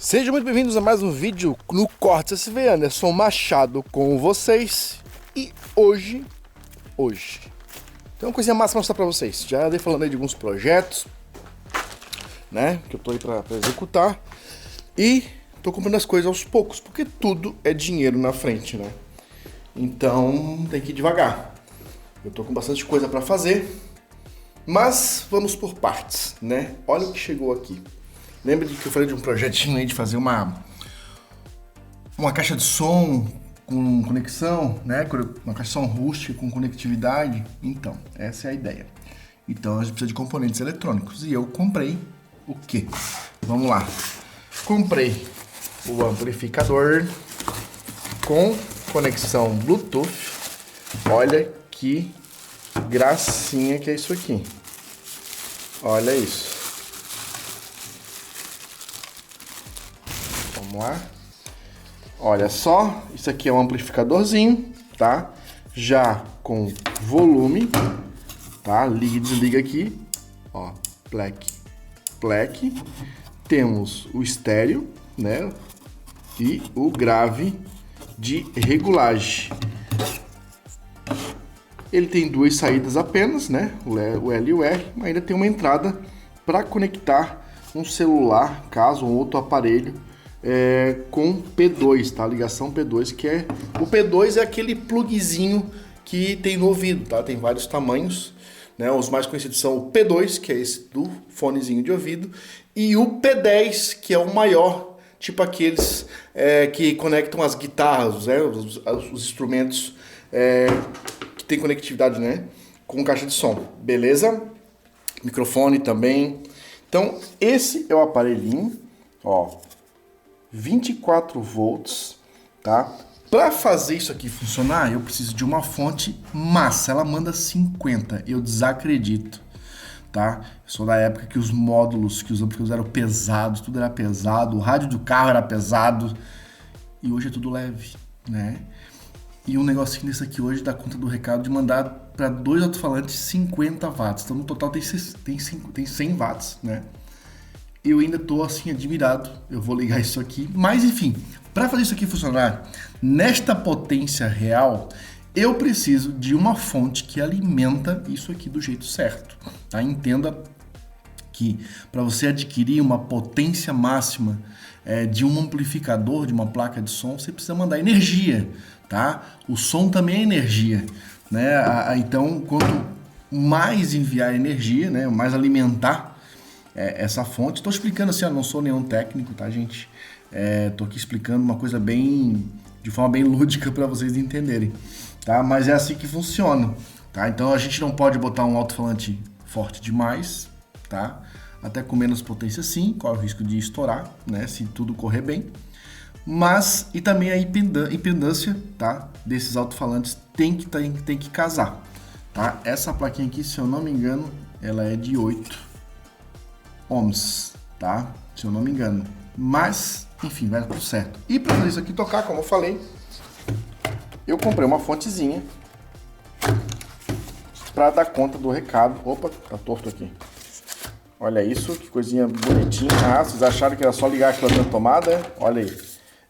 Sejam muito bem-vindos a mais um vídeo no Cortes SV. Anderson Machado com vocês. E hoje tem uma coisinha massa pra mostrar pra vocês. Já andei falando aí de alguns projetos, né, que eu tô aí pra executar. E tô comprando as coisas aos poucos, porque tudo é dinheiro na frente, né? Então tem que ir devagar. Eu tô com bastante coisa pra fazer, mas vamos por partes, né? Olha o que chegou aqui. Lembra que eu falei de um projetinho aí de fazer uma caixa de som com conexão, né? Uma caixa de som rústica com conectividade. Então, essa é a ideia. Então, a gente precisa de componentes eletrônicos. E eu comprei o quê? Vamos lá. Comprei o amplificador com conexão Bluetooth. Olha que gracinha que é isso aqui. Olha isso. Vamos lá. Olha só, isso aqui é um amplificadorzinho, tá? Já com volume, tá? Liga e desliga aqui, ó, plec. Temos o estéreo, né? E o grave de regulagem. Ele tem duas saídas apenas, né? O L e o R, mas ainda tem uma entrada para conectar um celular, caso um outro aparelho. Com P2, tá? Ligação P2, que é... O P2 é aquele plugzinho que tem no ouvido, tá? Tem vários tamanhos, né? Os mais conhecidos são o P2, que é esse do fonezinho de ouvido, e o P10, que é o maior, tipo aqueles que conectam as guitarras, né? Os instrumentos que tem conectividade, né? Com caixa de som, beleza? Microfone também. Então, esse é o aparelhinho, ó. 24 volts, tá? Para fazer isso aqui funcionar, eu preciso de uma fonte massa. Ela manda 50, eu desacredito, tá? Eu sou da época que os módulos, que os amplificadores eram pesados, tudo era pesado, o rádio do carro era pesado, e hoje é tudo leve, né? E um negocinho desse aqui hoje dá conta do recado de mandar para dois alto-falantes 50 watts. Então no total tem 100 watts, né? Eu ainda tô assim admirado, eu vou ligar isso aqui, mas enfim, para fazer isso aqui funcionar nesta potência real, eu preciso de uma fonte que alimenta isso aqui do jeito certo, tá? Entenda que para você adquirir uma potência máxima de um amplificador, de uma placa de som, você precisa mandar energia, tá? O som também é energia, né? Então, quanto mais enviar energia, né, mais alimentar essa fonte. Estou explicando assim, eu não sou nenhum técnico, tá, gente? Tô aqui explicando uma coisa de forma bem lúdica para vocês entenderem, tá? Mas é assim que funciona, tá? Então a gente não pode botar um alto-falante forte demais, tá? Até com menos potência sim, corre o risco de estourar, né? Se tudo correr bem. Mas, e também a impedância, tá? Desses alto-falantes tem que casar, tá? Essa plaquinha aqui, se eu não me engano, ela é de 8 ohms, tá? Se eu não me engano. Mas, enfim, vai tudo certo. E para fazer isso aqui tocar, como eu falei, eu comprei uma fontezinha para dar conta do recado. Opa, tá torto aqui. Olha isso, que coisinha bonitinha. Ah, vocês acharam que era só ligar aquela na tomada? Olha aí.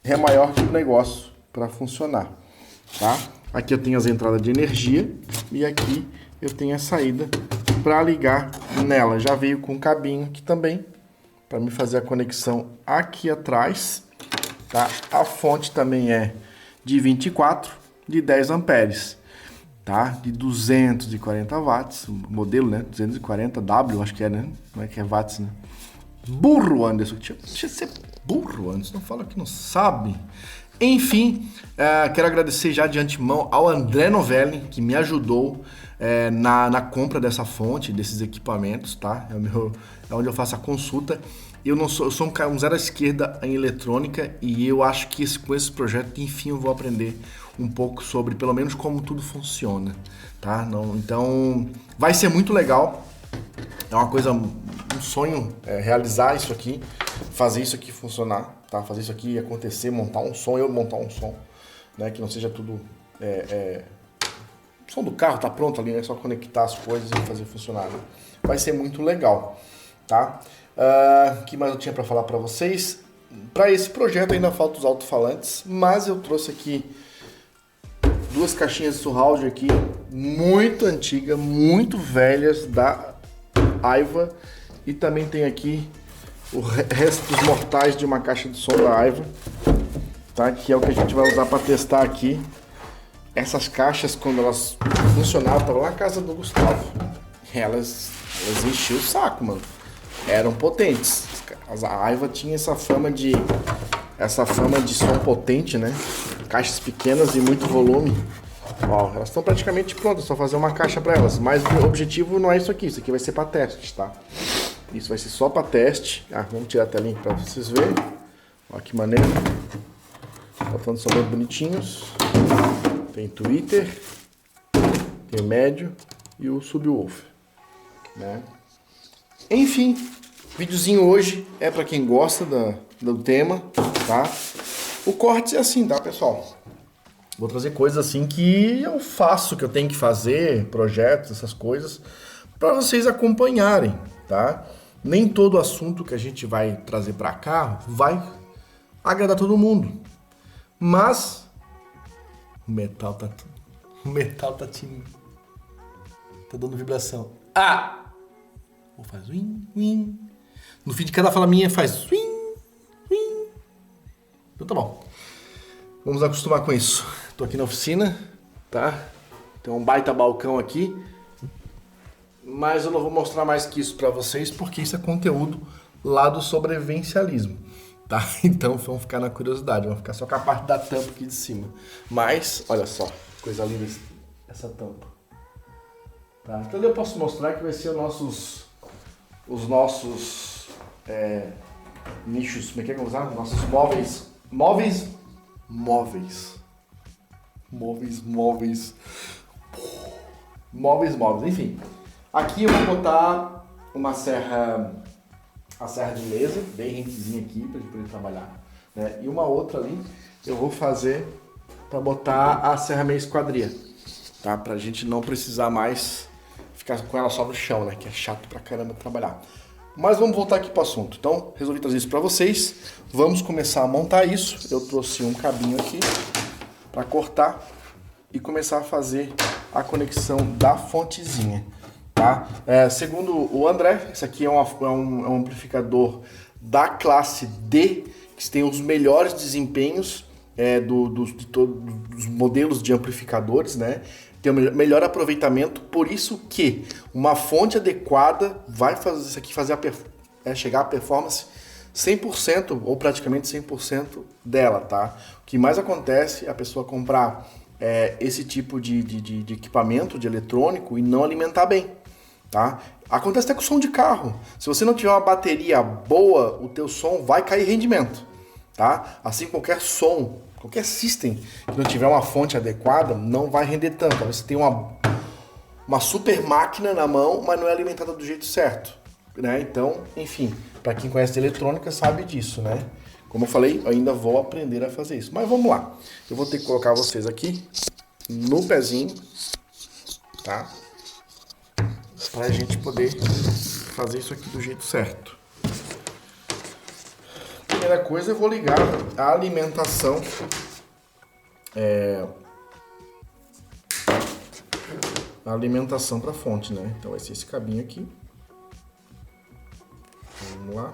É maior que o negócio para funcionar, tá? Aqui eu tenho as entradas de energia e aqui eu tenho a saída para ligar nela. Já veio com um cabinho aqui também para me fazer a conexão aqui atrás, tá? A fonte também é de 24 de 10 amperes, tá? De 240 watts, o modelo, né? 240 W, acho que é, né? Não é que é watts, né? Burro, Anderson. Deixa de ser burro, Anderson. Não fala que não sabe. Enfim, quero agradecer já de antemão ao André Novelli, que me ajudou na compra dessa fonte, desses equipamentos, tá? É onde eu faço a consulta. Eu sou um zero à esquerda em eletrônica e eu acho que com esse projeto, enfim, eu vou aprender um pouco sobre, pelo menos, como tudo funciona, tá? Então, vai ser muito legal. É uma coisa, um sonho realizar isso aqui, fazer isso aqui funcionar, tá? Fazer isso aqui acontecer, montar um som, né? Que não seja tudo... O som do carro tá pronto ali, né? É só conectar as coisas e fazer funcionar, né? Vai ser muito legal, tá? O que mais eu tinha para falar para vocês? para esse projeto ainda faltam os alto-falantes, mas eu trouxe aqui duas caixinhas de surround aqui, muito antigas, muito velhas, da Aiva. E também tem aqui o resto dos mortais de uma caixa de som da Aiva, tá? Que é o que a gente vai usar para testar aqui. Essas caixas, quando elas funcionavam, estavam lá na casa do Gustavo. Elas enchiam o saco, mano. Eram potentes. A Aiva tinha essa fama de som potente, né? Caixas pequenas e muito volume. Ó, elas estão praticamente prontas, só fazer uma caixa para elas. Mas o objetivo não é isso aqui. Isso aqui vai ser para teste, tá? Isso vai ser só para teste. Ah, vamos tirar a telinha para vocês verem. Olha que maneiro. Faltando só bem bonitinhos. Tem Twitter, tem o médio e o subwoofer, né? Enfim, videozinho hoje é para quem gosta do tema, tá? O corte é assim, tá, pessoal? Vou trazer coisas assim que eu faço, que eu tenho que fazer, projetos, essas coisas, para vocês acompanharem, tá? Nem todo assunto que a gente vai trazer para cá vai agradar todo mundo, mas o metal tá dando vibração. Ah! Ou faz win, win. No fim de cada fala minha faz win, win. Então tá bom. Vamos acostumar com isso. Tô aqui na oficina, tá? Tem um baita balcão aqui. Mas eu não vou mostrar mais que isso pra vocês, porque isso é conteúdo lá do sobrevivencialismo, tá? Então vamos ficar na curiosidade, vamos ficar só com a parte da tampa aqui de cima. Mas, olha só, coisa linda essa tampa. Tá? Então eu posso mostrar que vai ser os nossos nichos, como é que vamos usar? Nossos móveis, enfim. Aqui eu vou botar a serra de mesa, bem rentezinha aqui, para gente poder trabalhar, né? E uma outra ali eu vou fazer para botar a serra meia esquadria, tá? Pra gente não precisar mais ficar com ela só no chão, né? Que é chato pra caramba trabalhar. Mas vamos voltar aqui pro assunto. Então, resolvi trazer isso para vocês. Vamos começar a montar isso. Eu trouxe um cabinho aqui para cortar e começar a fazer a conexão da fontezinha, tá? Segundo o André, esse aqui é um amplificador da classe D, que tem os melhores desempenhos de todos os modelos de amplificadores, né? Tem o melhor aproveitamento, por isso que uma fonte adequada vai fazer isso aqui chegar a performance 100% ou praticamente 100% dela, tá? O que mais acontece é a pessoa comprar esse tipo de equipamento, de eletrônico, e não alimentar bem, tá? Acontece até com o som de carro. Se você não tiver uma bateria boa, o teu som vai cair rendimento, tá? Assim, qualquer som, qualquer system que não tiver uma fonte adequada, não vai render tanto. Você tem uma super máquina na mão, mas não é alimentada do jeito certo, né? Então, enfim, para quem conhece de eletrônica sabe disso, né? Como eu falei, eu ainda vou aprender a fazer isso. Mas vamos lá. Eu vou ter que colocar vocês aqui no pezinho, tá? Pra gente poder fazer isso aqui do jeito certo. Primeira coisa, eu vou ligar a alimentação para a fonte, né? Então vai ser esse cabinho aqui. Vamos lá.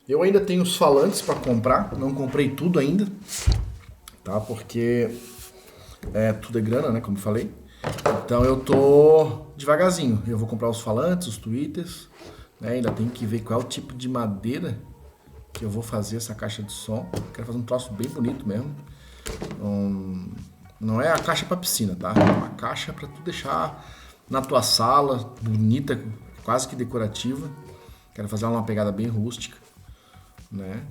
Eu ainda tenho os falantes para comprar, não comprei tudo ainda, tá? Porque tudo é grana, né? Como eu falei. Então eu tô devagarzinho. Eu vou comprar os falantes, os tweeters, né? Ainda tem que ver qual é o tipo de madeira que eu vou fazer essa caixa de som. Eu quero fazer um troço bem bonito mesmo. Não é a caixa para piscina, tá? É uma caixa para tu deixar na tua sala, bonita, quase que decorativa. Quero fazer uma pegada bem rústica, né?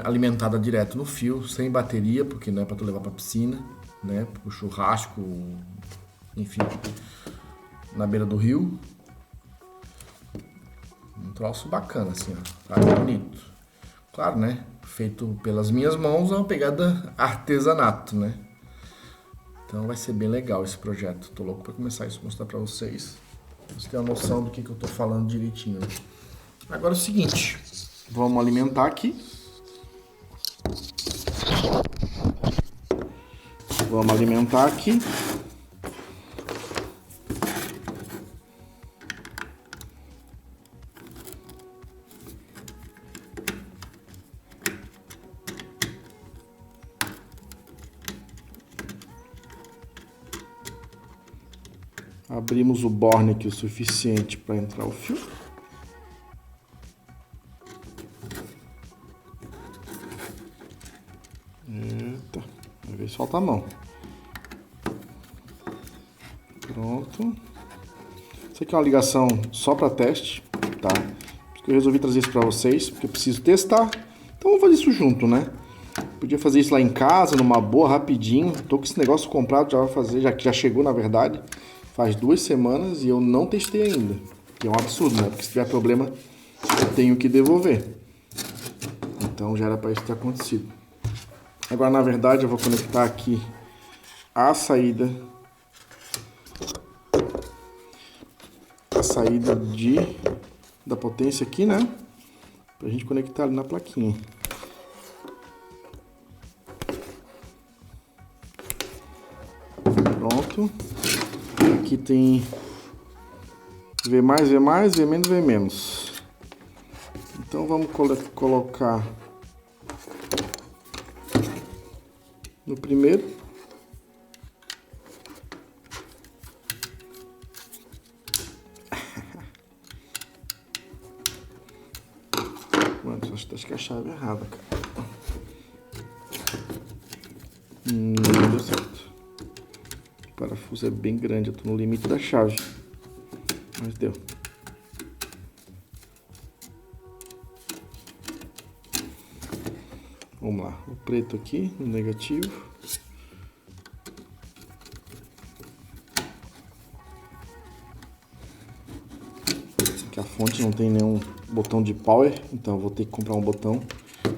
Alimentada direto no fio, sem bateria, porque não é para tu levar para piscina, né? Pro churrasco, enfim, na beira do rio. troço bacana, assim, ó. Tá bonito. Claro, né? Feito pelas minhas mãos, é uma pegada artesanato, né? Então vai ser bem legal esse projeto. Tô louco pra começar isso, mostrar pra vocês. Vocês têm uma noção do que eu tô falando direitinho, né? Agora é o seguinte, vamos alimentar aqui. Vamos alimentar aqui. Abrimos o borne aqui o suficiente para entrar o fio. Eita, vai ver se falta a mão. Pronto. Isso aqui é uma ligação só para teste, tá? Porque eu resolvi trazer isso para vocês, porque eu preciso testar. Então vamos fazer isso junto, né? Podia fazer isso lá em casa, numa boa, rapidinho. Tô com esse negócio comprado, já vai fazer, já chegou na verdade. Faz 2 semanas e eu não testei ainda. Que é um absurdo, né? Porque se tiver problema, eu tenho que devolver. Então já era para isso ter acontecido. Agora, na verdade, eu vou conectar aqui a saída. A saída da potência aqui, né? Pra gente conectar ali na plaquinha. Pronto. Aqui tem V+, V+, V-, V-. Então vamos colocar no primeiro. Mano, acho que a chave é errada, cara. Não deu certo. O parafuso é bem grande, eu tô no limite da chave. Mas deu. Vamos lá, o preto aqui, no negativo. Esse aqui a fonte não tem nenhum botão de power, então eu vou ter que comprar um botão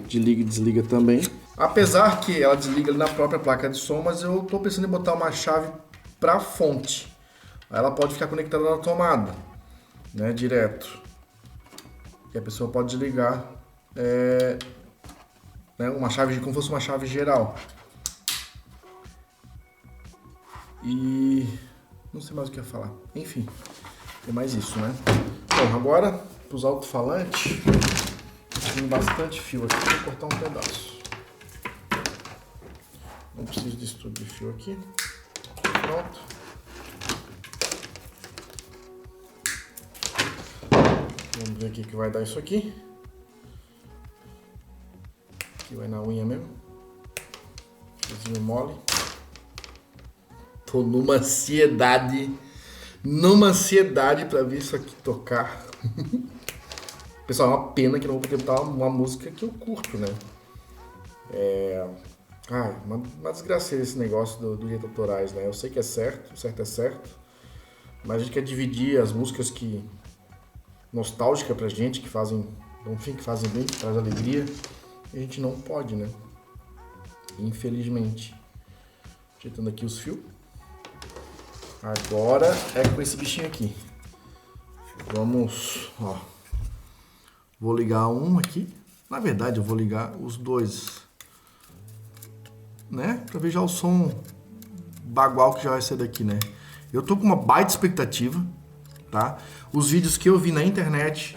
de liga e desliga também. Apesar que ela desliga na própria placa de som, mas eu tô pensando em botar uma chave para fonte. Ela pode ficar conectada na tomada, né, direto. E a pessoa pode desligar né, uma chave, como se fosse uma chave geral. E não sei mais o que ia falar. Enfim, é mais isso, né? Bom, agora para os alto-falantes, tem bastante fio aqui, vou cortar um pedaço. Não preciso disso tudo de fio aqui. Pronto. Vamos ver o que vai dar isso aqui. Aqui vai na unha mesmo. Fiozinho mole. Tô numa ansiedade pra ver isso aqui tocar. Pessoal, é uma pena que eu não vou poder botar uma música que eu curto, né? Uma desgraceira esse negócio do direito autorais, né? Eu sei que é certo, o certo é certo, mas a gente quer dividir as músicas que nostálgicas pra gente, que fazem, enfim, que fazem bem, que traz alegria, e a gente não pode, né? Infelizmente. Ajeitando aqui os fios. Agora é com esse bichinho aqui. Vamos, ó. Vou ligar um aqui. Na verdade, eu vou ligar os dois, né? Pra ver já o som bagual que já vai ser daqui, né? Eu tô com uma baita expectativa, tá? Os vídeos que eu vi na internet,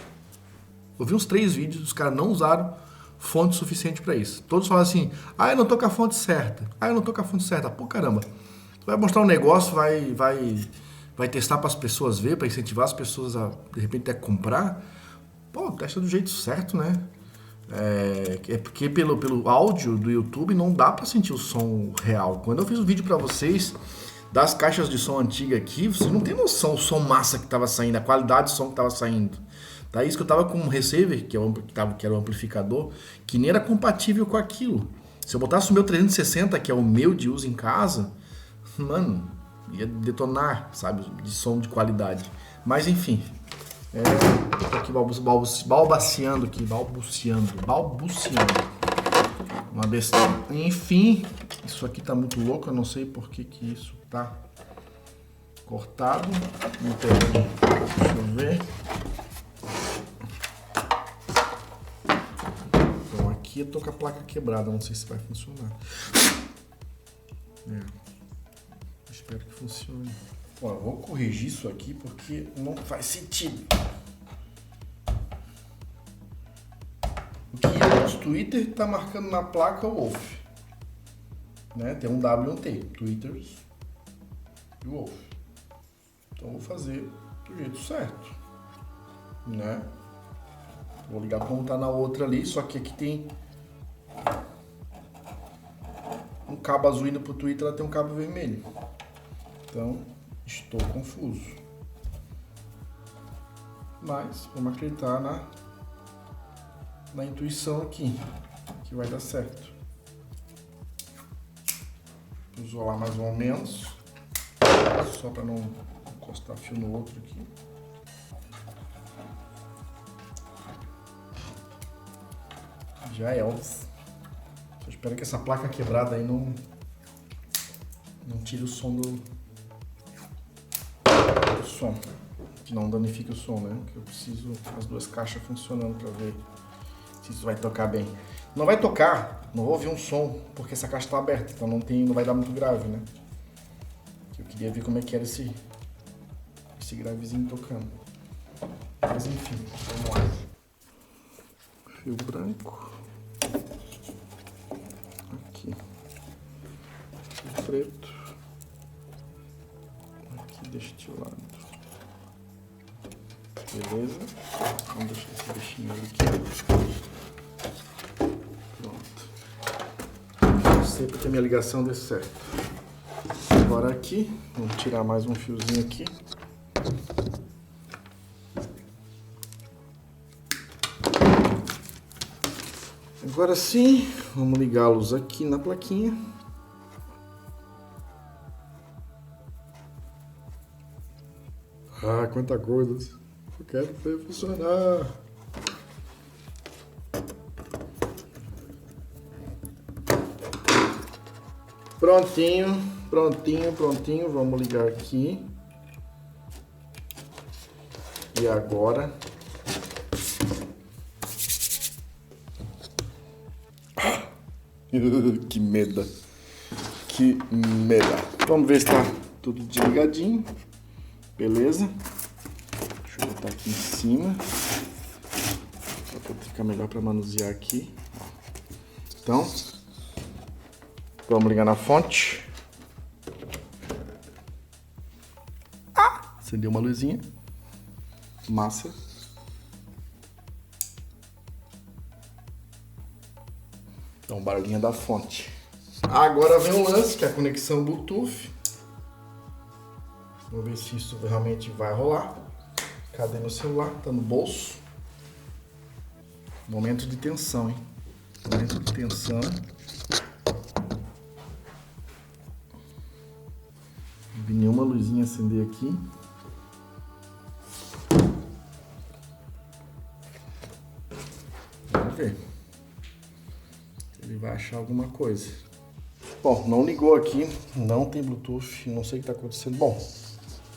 eu vi uns 3 vídeos, os caras não usaram fonte suficiente pra isso. Todos falam assim, eu não tô com a fonte certa. Eu não tô com a fonte certa. Pô, caramba. Tu vai mostrar um negócio, vai testar para as pessoas ver, para incentivar as pessoas a, de repente, até comprar. Pô, testa do jeito certo, né? É porque pelo áudio do YouTube não dá para sentir o som real. Quando eu fiz o vídeo para vocês das caixas de som antiga aqui, você não tem noção do som massa que tava saindo, a qualidade do som que tava saindo. Tá, isso que eu tava com um receiver, que era o amplificador, que nem era compatível com aquilo. Se eu botasse o meu 360, que é o meu de uso em casa, mano, ia detonar, sabe, de som de qualidade. Mas enfim, Tô aqui balbuciando aqui, balbuciando. Uma besteira. Enfim, isso aqui tá muito louco, eu não sei por que que isso tá cortado. Não tem. Deixa eu ver. Então aqui eu tô com a placa quebrada, não sei se vai funcionar. Espero que funcione. Bom, eu vou corrigir isso aqui porque não faz sentido. O que o nosso Twitter tá marcando na placa Wolf, né? Tem um W e um T, Twitters e Wolf. Então eu vou fazer do jeito certo, né? Vou ligar como tá na outra ali, só que aqui tem um cabo azul indo pro Twitter, ela tem um cabo vermelho. Então estou confuso. Mas vamos acreditar na intuição aqui, que vai dar certo. Vou isolar mais ou menos, só para não encostar fio no outro aqui. Já é, ó. Só espero que essa placa quebrada aí não tire o som do som, que não danifique o som, né? Que eu preciso as duas caixas funcionando para ver se isso vai tocar bem. Não vai tocar, não vou ouvir um som, porque essa caixa está aberta, então não vai dar muito grave, né? Eu queria ver como é que era esse gravezinho tocando. Mas enfim, vamos lá. Fio branco. Aqui. Fio preto. Aqui deste lado. Beleza? Vamos deixar esse bichinho ali aqui. Pronto. Sempre que a minha ligação dê certo. Agora aqui, vamos tirar mais um fiozinho aqui. Agora sim, vamos ligá-los aqui na plaquinha. Ah, quanta coisa! Eu quero ver funcionar. Prontinho, prontinho, prontinho. Vamos ligar aqui. E agora... Que medo. Que medo. Vamos ver se tá tudo desligadinho. Beleza? Deixa eu botar aqui em cima. Só para ficar melhor para manusear aqui. Então, vamos ligar na fonte. Acendeu uma luzinha. Massa. Então, barulhinho da fonte. Agora vem o lance, que é a conexão Bluetooth. Vou ver se isso realmente vai rolar. Cadê meu celular? Tá no bolso. Momento de tensão, hein? Momento de tensão. Não vi nenhuma luzinha acender aqui. Vamos ver. Ele vai achar alguma coisa. Bom, não ligou aqui, não tem Bluetooth, não sei o que está acontecendo. Bom,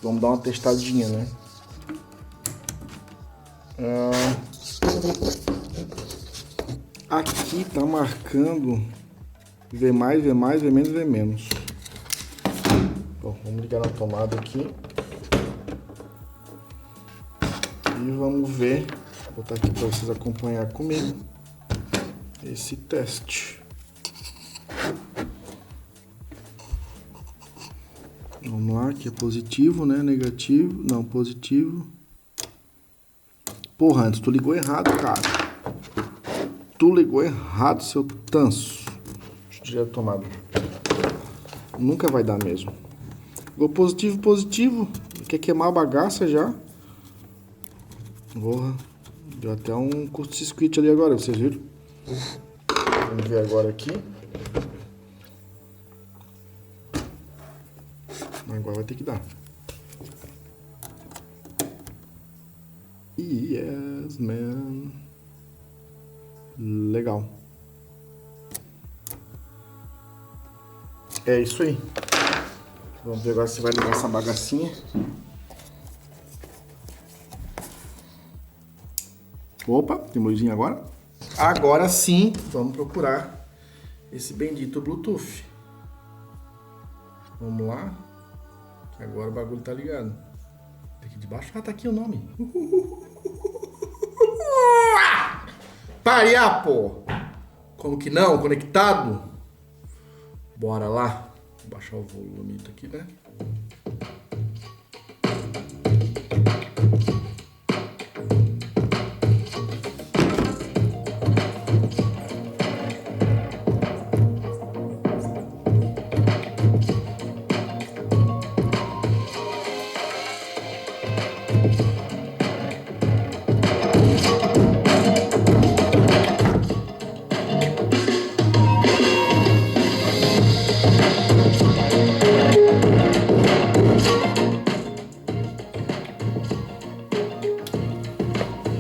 vamos dar uma testadinha, né? Aqui tá marcando V+, V+, V menos, V menos. Bom, vamos ligar na tomada aqui. E vamos ver, vou botar aqui para vocês acompanhar comigo esse teste. Vamos lá, aqui é positivo, né? Negativo, não, positivo. Porra, antes tu ligou errado, cara. Tu ligou errado, seu tanso. Deixa eu tirar a tomada. Nunca vai dar mesmo. Ligou positivo, positivo. Quer queimar a bagaça já? Porra, deu até um curto-circuito ali agora, vocês viram? Vamos ver agora aqui. Agora vai ter que dar. Yes, man. Legal. É isso aí. Vamos ver agora se vai ligar essa bagacinha. Opa, tem luzinha agora? Agora sim, vamos procurar esse bendito Bluetooth. Vamos lá. Que agora o bagulho tá ligado. Aqui de baixo. Ah, tá aqui o nome. Parear, pô! Como que não? Conectado? Bora lá. Vou baixar o volume aqui, né?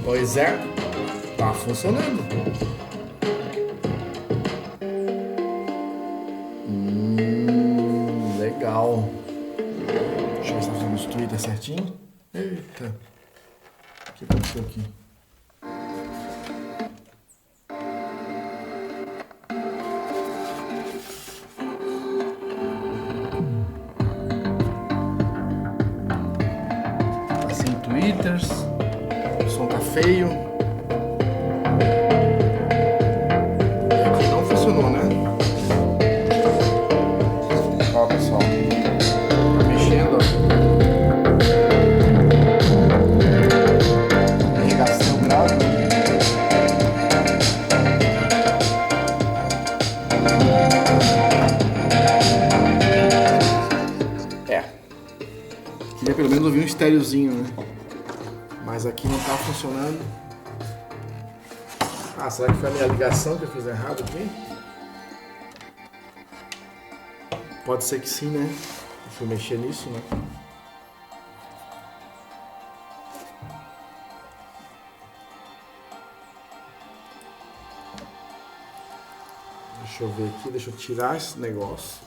Pois é, tá funcionando. Legal. Deixa eu ver se tá fazendo os Twitter certinho. Eita. O que aconteceu aqui? Tá sem Twitters. O som tá feio. Aqui não funcionou, né? Ó, pessoal. Tá mexendo, ó. Irrigação grave. Queria pelo menos ouvir um estéreozinho, né? Mas aqui não tá funcionando. Ah, será que foi a minha ligação que eu fiz errado aqui? Pode ser que sim, né? Deixa eu mexer nisso, né? Deixa eu ver aqui, deixa eu tirar esse negócio.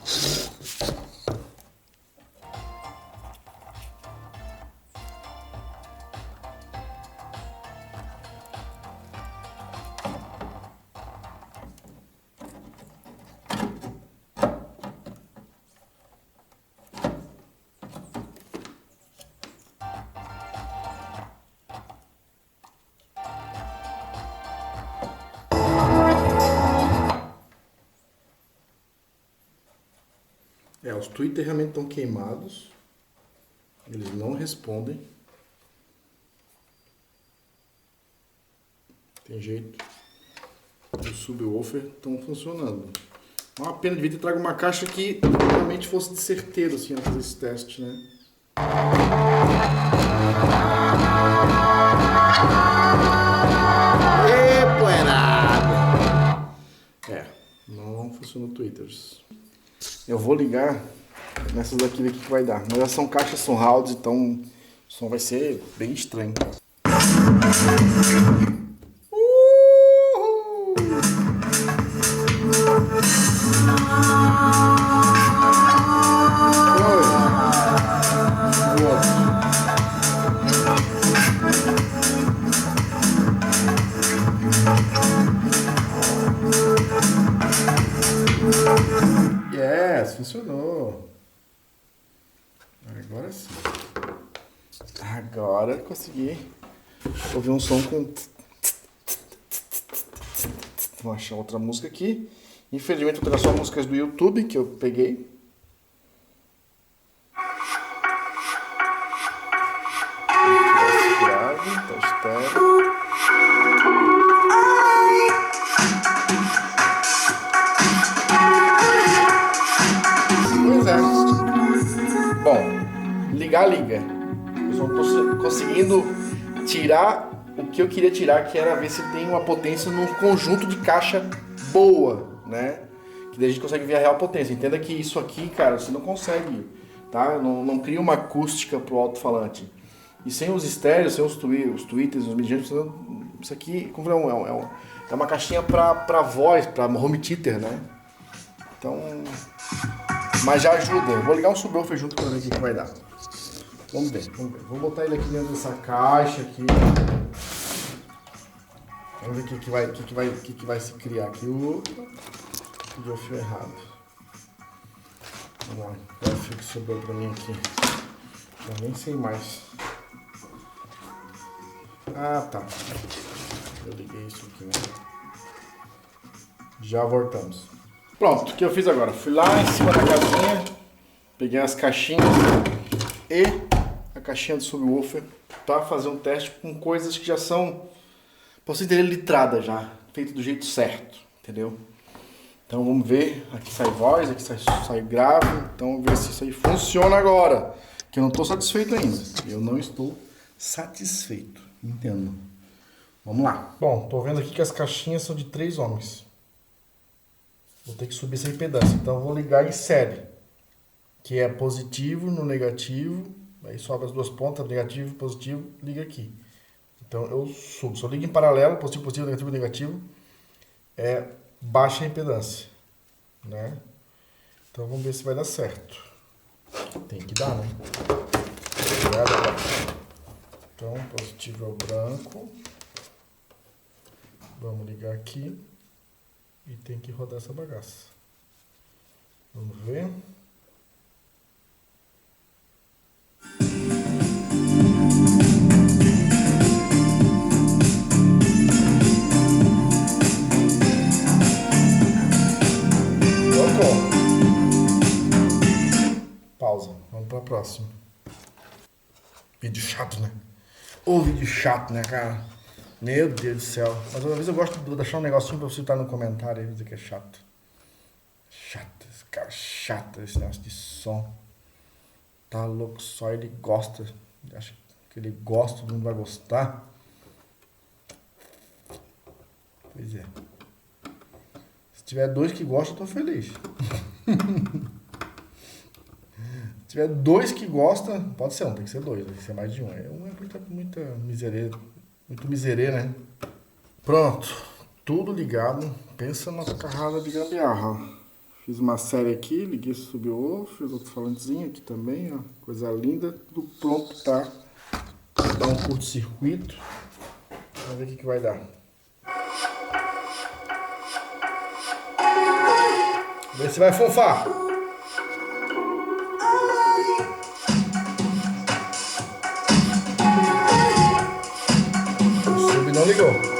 Os Twitter realmente estão queimados. Eles não respondem. Tem jeito. Os subwoofer estão funcionando. É uma pena, devia ter trago uma caixa que realmente fosse de certeiro assim, a fazer esse teste, né? Não funcionou o Twitter. Eu vou ligar nessas daqui que vai dar. Mas elas são caixas surrounds, então o som vai ser bem estranho. Yes, funcionou. Agora sim. Agora consegui ouvir um som com... Vou achar outra música aqui. Infelizmente eu tenho só músicas do YouTube que eu peguei. Grave, tá estéreo. Pois é. Bom, liga. Eu só tô conseguindo tirar o que eu queria tirar, que era ver se tem uma potência num conjunto de caixa boa, né? Que daí a gente consegue ver a real potência. Entenda que isso aqui, cara, você não consegue, tá? Não cria uma acústica pro alto-falante. E sem os estéreos, sem os tweeters, os mid-engines, isso aqui como é uma caixinha para voz, para home theater, né? Então, mas já ajuda. Eu vou ligar um subwoofer junto para ver o que vai dar. Vamos ver. Vou botar ele aqui dentro dessa caixa aqui. Vamos ver o que vai se criar aqui. Deu fio errado. Vamos lá. Qual é o fio que sobrou para mim aqui? Já nem sei mais. Ah, tá. Eu liguei isso aqui, né? Já voltamos. Pronto, o que eu fiz agora? Fui lá em cima da casinha, peguei as caixinhas e a caixinha do subwoofer para fazer um teste com coisas que já são, posso entender, litradas já, feito do jeito certo, entendeu? Então vamos ver, aqui sai voz, aqui sai grave, então vamos ver se isso aí funciona agora, que eu não estou satisfeito ainda, eu não estou satisfeito, entendo. Vamos lá. Bom, tô vendo aqui que as caixinhas são de 3 ohms. Vou ter que subir essa impedância, então eu vou ligar em série, que é positivo no negativo, aí sobe as duas pontas, negativo e positivo, liga aqui. Então eu subo, se eu ligo em paralelo, positivo, negativo, é baixa a impedância, né? Então vamos ver se vai dar certo. Tem que dar, né? Então positivo é o branco. Vamos ligar aqui. E tem que rodar essa bagaça. Vamos ver. Voltou. Pausa. Vamos para a próxima. Vídeo chato, né? Ô, vídeo chato, né, cara? Meu Deus do céu. Mas às vezes eu gosto de deixar um negocinho pra você estar no comentário e dizer que é chato. Chato, esse cara é chato, esse negócio de som. Tá louco, só ele gosta. Acha que ele gosta, todo mundo vai gostar. Pois é. Se tiver 2 que gostam, eu tô feliz. Se tiver 2 que gostam, pode ser um, tem que ser 2, tem que ser mais de um. Um é muita miserê. Muito miserê, né? Pronto, tudo ligado. Pensa na carrada de gambiarra. Fiz uma série aqui, liguei o subwoofer, fiz outro falantezinho aqui também, ó. Coisa linda, tudo pronto, tá? Vou dar um curto-circuito. Vamos ver o que vai dar. Vê se vai fofar. Não ligou.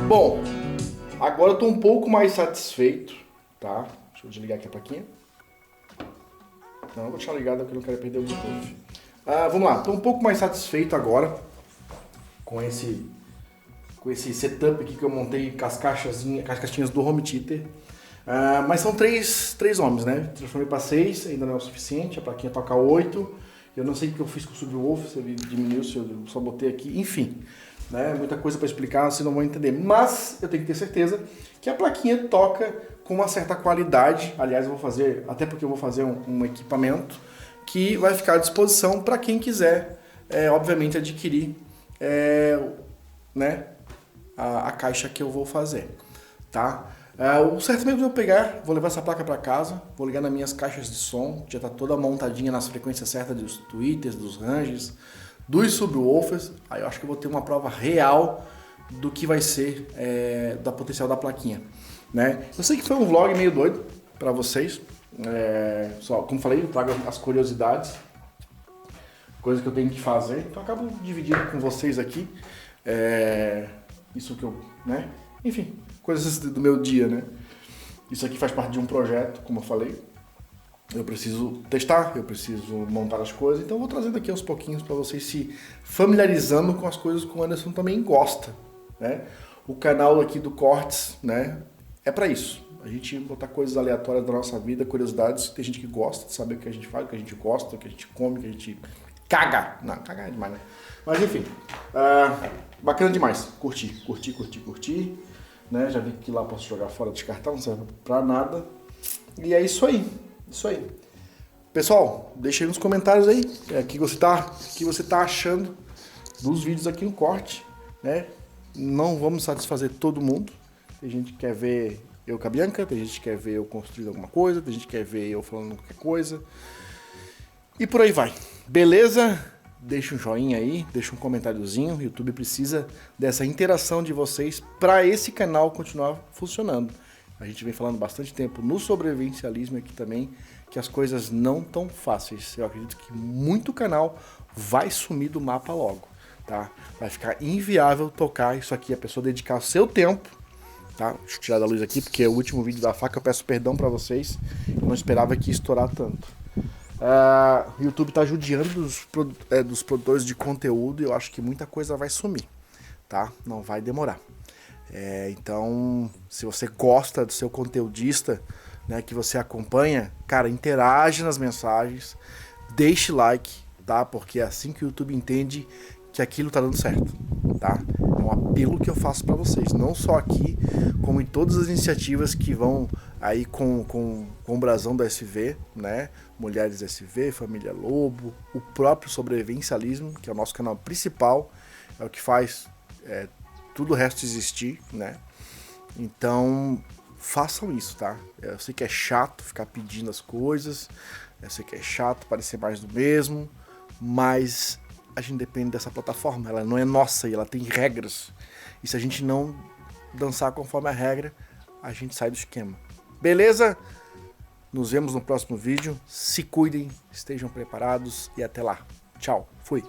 Bom, agora eu tô um pouco mais satisfeito, tá? Deixa eu desligar aqui a plaquinha. Não, vou deixar ligado porque eu não quero perder o Bluetooth. Vamos lá, tô um pouco mais satisfeito agora com esse setup aqui que eu montei com as caixinhas do home theater. Mas são 3 ohms, né? Transformei para 6, ainda não é o suficiente, a plaquinha toca 8. Eu não sei o que eu fiz com o subwoofer, se ele diminuiu, se eu só botei aqui, enfim. Né? Muita coisa para explicar, vocês não vão entender. Mas eu tenho que ter certeza que a plaquinha toca com uma certa qualidade. Aliás, eu vou fazer, até porque eu vou fazer um equipamento que vai ficar à disposição para quem quiser, obviamente, adquirir né, a caixa que eu vou fazer. Tá? O certo mesmo é eu pegar, vou levar essa placa para casa, vou ligar nas minhas caixas de som, já está toda montadinha nas frequências certas dos tweeters, dos ranges, dos subwoofers. Aí eu acho que eu vou ter uma prova real do que vai ser da potencial da plaquinha, né? Eu sei que foi um vlog meio doido para vocês, só como falei, eu trago as curiosidades, coisas que eu tenho que fazer, então eu acabo dividindo com vocês aqui isso que eu, né? Enfim, coisas do meu dia, né? Isso aqui faz parte de um projeto, como eu falei. eu preciso testar, eu preciso montar as coisas, então eu vou trazendo aqui aos pouquinhos para vocês se familiarizando com as coisas que o Anderson também gosta, né? O canal aqui do Cortes, né, é para isso. A gente botar coisas aleatórias da nossa vida, curiosidades. Tem gente que gosta de saber o que a gente faz, o que a gente gosta, o que a gente come, o que a gente caga. Não, cagar é demais, né? Mas enfim, bacana demais. Curti. Né? Já vi que lá posso jogar fora, descartar, não serve pra nada. E é isso aí. Pessoal, deixa aí nos comentários aí o que você tá achando dos vídeos aqui no Corte, né? Não vamos satisfazer todo mundo. Tem gente que quer ver eu com a Bianca, tem gente que quer ver eu construindo alguma coisa, tem gente que quer ver eu falando qualquer coisa. E por aí vai. Beleza? Deixa um joinha aí, deixa um comentáriozinho. O YouTube precisa dessa interação de vocês para esse canal continuar funcionando. A gente vem falando bastante tempo no sobrevivencialismo aqui também, que as coisas não tão fáceis. Eu acredito que muito canal vai sumir do mapa logo, tá? Vai ficar inviável tocar isso aqui, a pessoa dedicar o seu tempo, tá? Deixa eu tirar da luz aqui, porque é o último vídeo da faca, eu peço perdão para vocês. Eu não esperava que ia estourar tanto. O YouTube tá judiando dos produtores de conteúdo e eu acho que muita coisa vai sumir, tá? Não vai demorar. Então, se você gosta do seu conteudista, né, que você acompanha, cara, interage nas mensagens, deixe like, tá? Porque é assim que o YouTube entende que aquilo tá dando certo, tá? É um apelo que eu faço para vocês, não só aqui, como em todas as iniciativas que vão aí com o brasão da SV, né? Mulheres SV, Família Lobo, o próprio Sobrevivencialismo, que é o nosso canal principal, é o que faz tudo o resto existir, né? Então, façam isso, tá? Eu sei que é chato ficar pedindo as coisas, eu sei que é chato parecer mais do mesmo, mas a gente depende dessa plataforma, ela não é nossa e ela tem regras. E se a gente não dançar conforme a regra, a gente sai do esquema. Beleza? Nos vemos no próximo vídeo. Se cuidem, estejam preparados e até lá. Tchau. Fui.